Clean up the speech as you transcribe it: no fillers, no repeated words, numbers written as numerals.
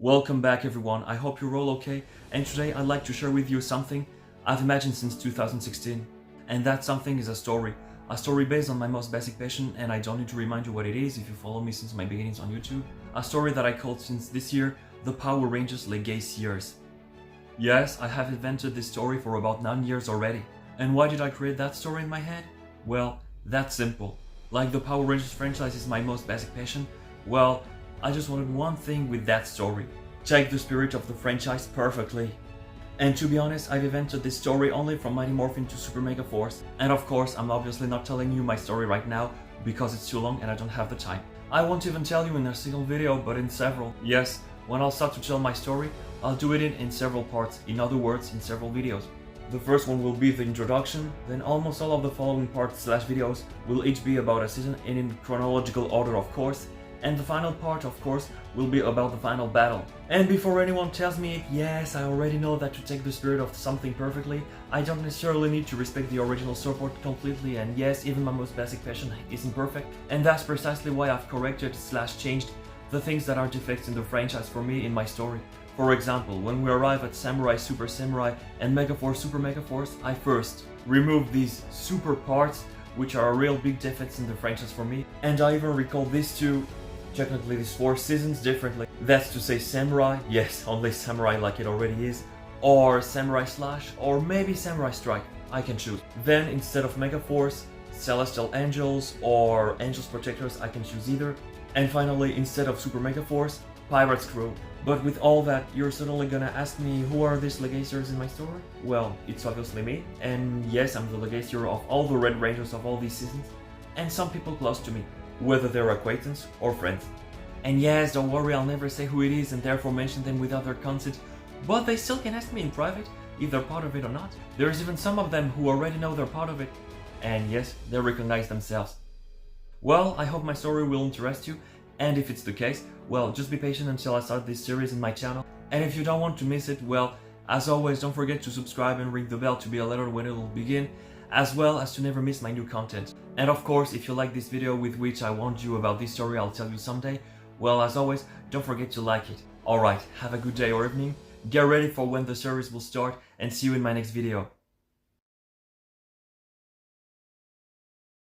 Welcome back everyone, I hope you're all okay, and today I'd like to share with you something I've imagined since 2016. And that something is a story based on my most basic passion, and I don't need to remind you what it is if you follow me since my beginnings on YouTube. A story that I called since this year, The Power Rangers Legacy-ers. Yes, I have invented this story for about 9 years already. And why did I create that story in my head? Well, that's simple. Like the Power Rangers franchise is my most basic passion, well, I just wanted one thing with that story. Take the spirit of the franchise perfectly. And to be honest, I've invented this story only from Mighty Morphin to Super Mega Force. And of course, I'm obviously not telling you my story right now because it's too long and I don't have the time. I won't even tell you in a single video, but in several. Yes, when I'll start to tell my story, I'll do it in several parts, in other words, in several videos. The first one will be the introduction, then almost all of the following parts / videos will each be about a season in chronological order of course, and the final part of course will be about the final battle. And before anyone tells me, yes, I already know that to take the spirit of something perfectly, I don't necessarily need to respect the original support completely, and yes, even my most basic passion isn't perfect, and that's precisely why I've corrected / changed the things that are defects in the franchise for me in my story. For example, when we arrive at Samurai Super Samurai and Megaforce Super Megaforce, I first remove these super parts which are real big defects in the franchise for me, and I even recall these two, technically these 4 seasons differently. That's to say Samurai, yes, only Samurai like it already is, or Samurai Slash, or maybe Samurai Strike, I can choose. Then instead of Megaforce, Celestial Angels or Angels Protectors, I can choose either. And finally, instead of Super Megaforce, Pirates Crew. But with all that, you're certainly gonna ask me who are these Legacy-ers in my story? Well, it's obviously me, and yes, I'm the Legacy-er of all the Red Rangers of all these seasons, and some people close to me, whether they're acquaintance or friends. And yes, don't worry, I'll never say who it is and therefore mention them without their consent, but they still can ask me in private if they're part of it or not. There's even some of them who already know they're part of it, and yes, they recognize themselves. Well, I hope my story will interest you, and if it's the case, well, just be patient until I start this series in my channel. And if you don't want to miss it, well, as always, don't forget to subscribe and ring the bell to be alerted when it will begin, as well as to never miss my new content. And of course, if you like this video with which I warned you about this story I'll tell you someday, well, as always, don't forget to like it. Alright, have a good day or evening, get ready for when the series will start, and see you in my next video.